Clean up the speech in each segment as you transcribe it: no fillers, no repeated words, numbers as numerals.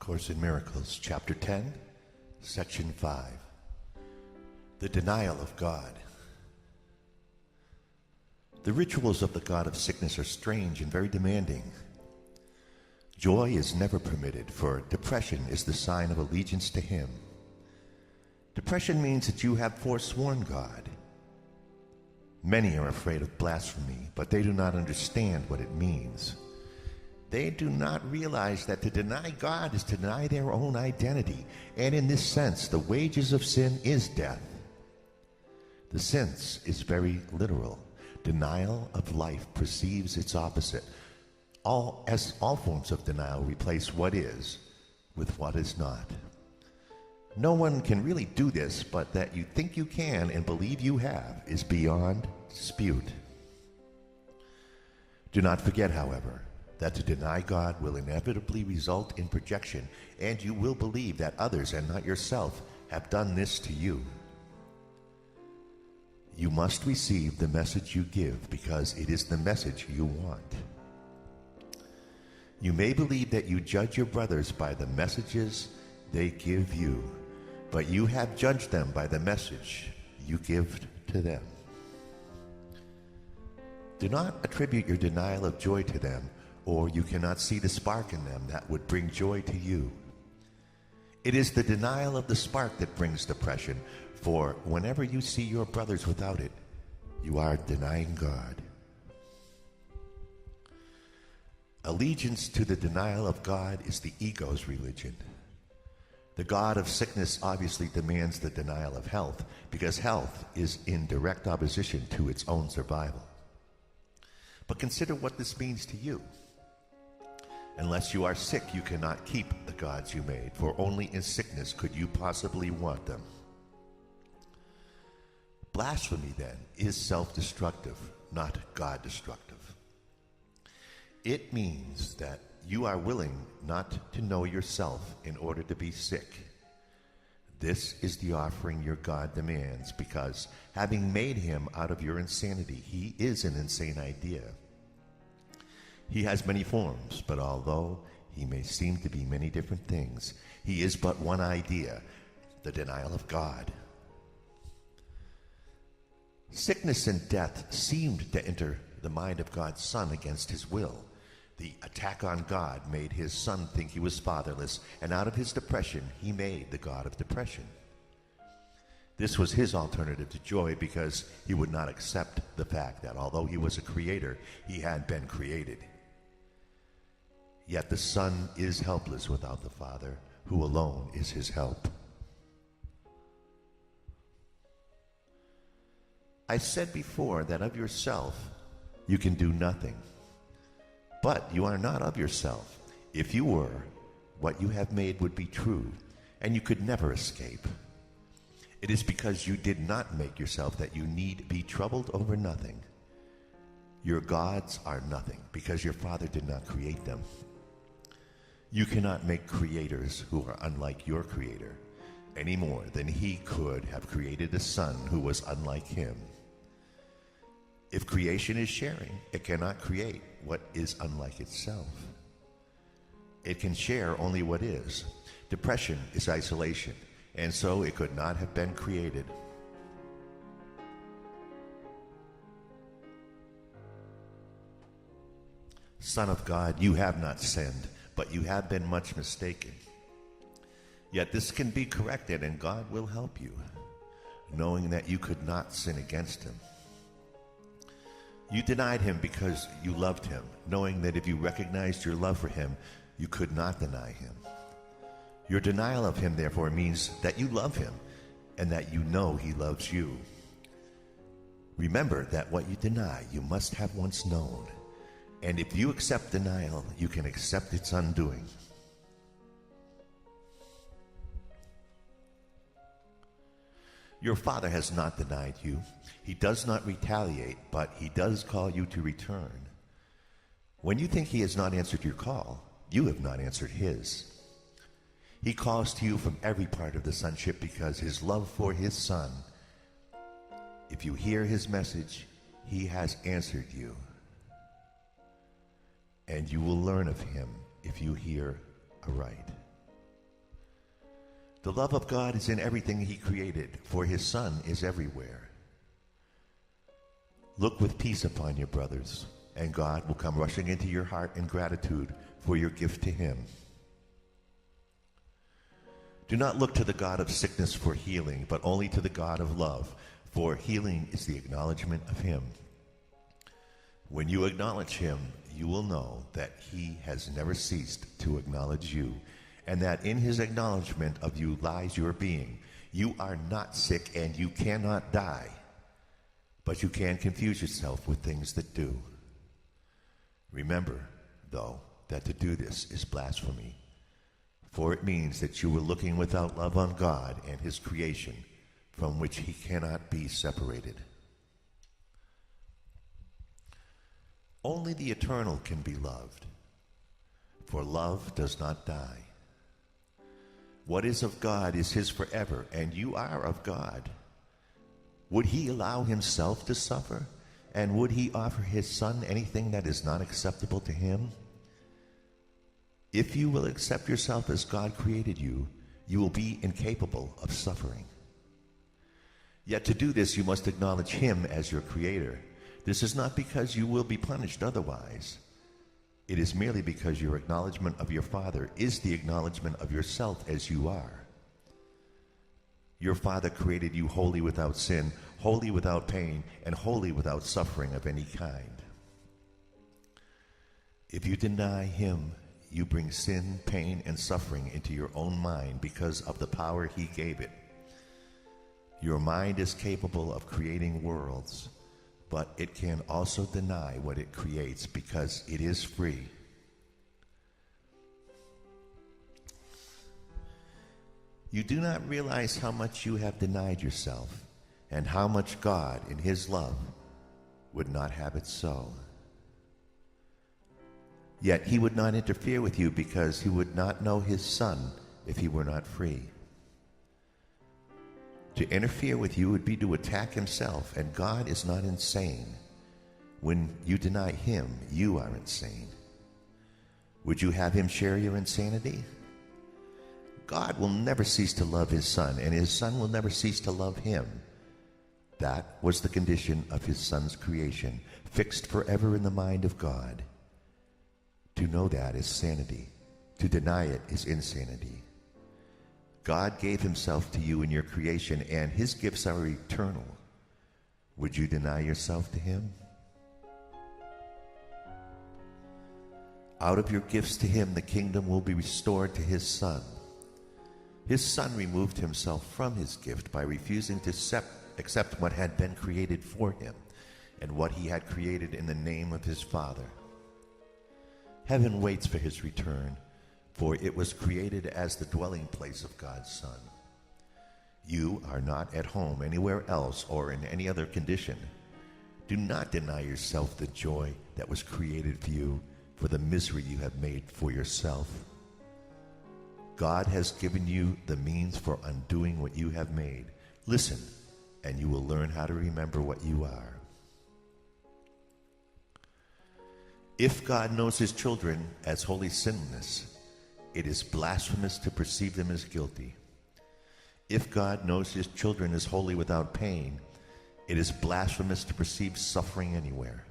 Course in Miracles, Chapter 10, Section 5. The Denial of God. The rituals of the god of sickness are strange and very demanding. Joy is never permitted, for depression is the sign of allegiance to him. Depression means that you have forsworn God. Many are afraid of blasphemy, but they do not understand what it means. They do not realize that to deny God is to deny their own identity, and in this sense, the wages of sin is death. The sense is very literal. Denial of life perceives its opposite. All forms of denial replace what is with what is not. No one can really do this, but that you think you can and believe you have is beyond dispute. Do not forget, however, that to deny God will inevitably result in projection, and you will believe that others and not yourself have done this to you. You must receive the message you give because it is the message you want. You may believe that you judge your brothers by the messages they give you, but you have judged them by the message you give to them. Do not attribute your denial of joy to them, or you cannot see the spark in them that would bring joy to you. It is the denial of the spark that brings depression, for whenever you see your brothers without it, you are denying God. Allegiance to the denial of God is the ego's religion. The god of sickness obviously demands the denial of health, because health is in direct opposition to its own survival. But consider what this means to you. Unless you are sick, you cannot keep the gods you made, for only in sickness could you possibly want them. Blasphemy, then, is self-destructive, not God-destructive. It means that you are willing not to know yourself in order to be sick. This is the offering your God demands, because having made him out of your insanity, he is an insane idea. He has many forms, but although he may seem to be many different things, he is but one idea, the denial of God. Sickness and death seemed to enter the mind of God's Son against his will. The attack on God made his Son think he was fatherless, and out of his depression, he made the God of depression. This was his alternative to joy, because he would not accept the fact that although he was a creator, he had been created. Yet the Son is helpless without the Father, who alone is his help. I said before that of yourself you can do nothing. But you are not of yourself. If you were, what you have made would be true, and you could never escape. It is because you did not make yourself that you need be troubled over nothing. Your gods are nothing, because your Father did not create them. You cannot make creators who are unlike your Creator, any more than he could have created a son who was unlike him. If creation is sharing, it cannot create what is unlike itself. It can share only what is. Depression is isolation, and so it could not have been created. Son of God, you have not sinned, but you have been much mistaken. Yet this can be corrected, and God will help you, knowing that you could not sin against him. You denied him because you loved him, knowing that if you recognized your love for him, you could not deny him. Your denial of him, therefore, means that you love him and that you know he loves you. Remember that what you deny, you must have once known. And if you accept denial, you can accept its undoing. Your Father has not denied you. He does not retaliate, but he does call you to return. When you think he has not answered your call, you have not answered his. He calls to you from every part of the sonship because his love for his Son. If you hear his message, he has answered you. And you will learn of him if you hear aright. The love of God is in everything he created, for his Son is everywhere. Look with peace upon your brothers, and God will come rushing into your heart in gratitude for your gift to him. Do not look to the God of sickness for healing, but only to the God of love, for healing is the acknowledgement of him. When you acknowledge him, you will know that he has never ceased to acknowledge you, and that in his acknowledgement of you lies your being. You are not sick and you cannot die, but you can confuse yourself with things that do. Remember, though, that to do this is blasphemy, for it means that you were looking without love on God and his creation, from which he cannot be separated. Only the eternal can be loved, for love does not die. What is of God is his forever, and you are of God. Would he allow himself to suffer? And would he offer his Son anything that is not acceptable to him? If you will accept yourself as God created you, you will be incapable of suffering. Yet to do this, you must acknowledge him as your creator. This is not because you will be punished otherwise. It is merely because your acknowledgement of your Father is the acknowledgement of yourself as you are. Your Father created you wholly without sin, wholly without pain, and wholly without suffering of any kind. If you deny him, you bring sin, pain, and suffering into your own mind because of the power he gave it. Your mind is capable of creating worlds, but it can also deny what it creates because it is free. You do not realize how much you have denied yourself and how much God, in his love, would not have it so. Yet he would not interfere with you because he would not know his Son if he were not free. To interfere with you would be to attack himself, and God is not insane. When you deny him, you are insane. Would you have him share your insanity? God will never cease to love his Son, and his Son will never cease to love him. That was the condition of his Son's creation, fixed forever in the mind of God. To know that is sanity. To deny it is insanity. God gave himself to you in your creation, and his gifts are eternal. Would you deny yourself to him? Out of your gifts to him, the kingdom will be restored to his Son. His Son removed himself from his gift by refusing to accept what had been created for him and what he had created in the name of his Father. Heaven waits for his return, for it was created as the dwelling place of God's Son. You are not at home anywhere else or in any other condition. Do not deny yourself the joy that was created for you, for the misery you have made for yourself. God has given you the means for undoing what you have made. Listen, and you will learn how to remember what you are. If God knows his children as wholly sinless, it is blasphemous to perceive them as guilty. If God knows his children as wholly without pain, it is blasphemous to perceive suffering anywhere.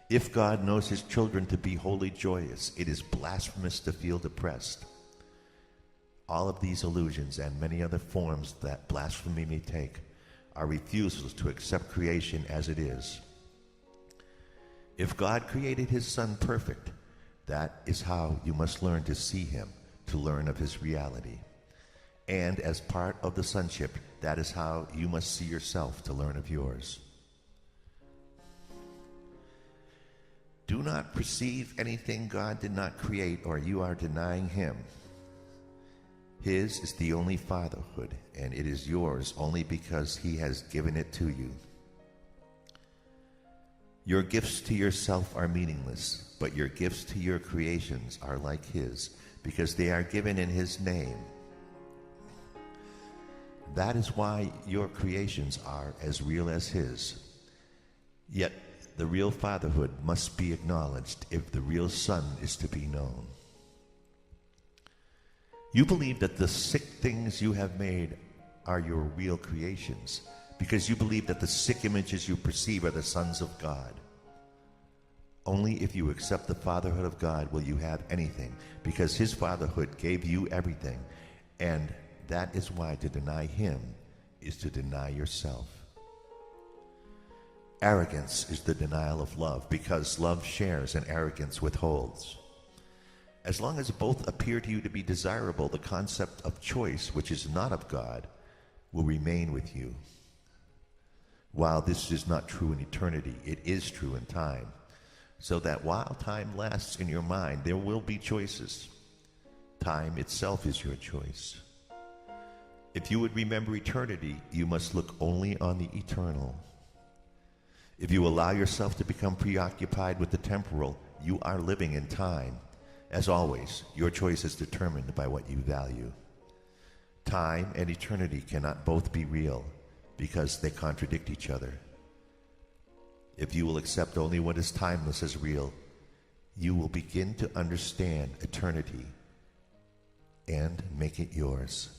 If God knows his children to be wholly joyous, it is blasphemous to feel depressed. All of these illusions and many other forms that blasphemy may take are refusals to accept creation as it is. If God created his Son perfect, that is how you must learn to see him, to learn of his reality. And as part of the sonship, that is how you must see yourself to learn of yours. Do not perceive anything God did not create, or you are denying him. His is the only fatherhood, and it is yours only because he has given it to you. Your gifts to yourself are meaningless, but your gifts to your creations are like his, because they are given in his name. That is why your creations are as real as his. Yet the real fatherhood must be acknowledged if the real Son is to be known. You believe that the sick things you have made are your real creations, because you believe that the sick images you perceive are the sons of God. Only if you accept the fatherhood of God will you have anything, because his fatherhood gave you everything, and that is why to deny him is to deny yourself. Arrogance is the denial of love, because love shares and arrogance withholds. As long as both appear to you to be desirable, the concept of choice, which is not of God, will remain with you. While this is not true in eternity, it is true in time, so that while time lasts in your mind, there will be choices. Time itself is your choice. If you would remember eternity, you must look only on the eternal. If you allow yourself to become preoccupied with the temporal, you are living in time. As always, your choice is determined by what you value. Time and eternity cannot both be real, because they contradict each other. If you will accept only what is timeless as real, you will begin to understand eternity and make it yours.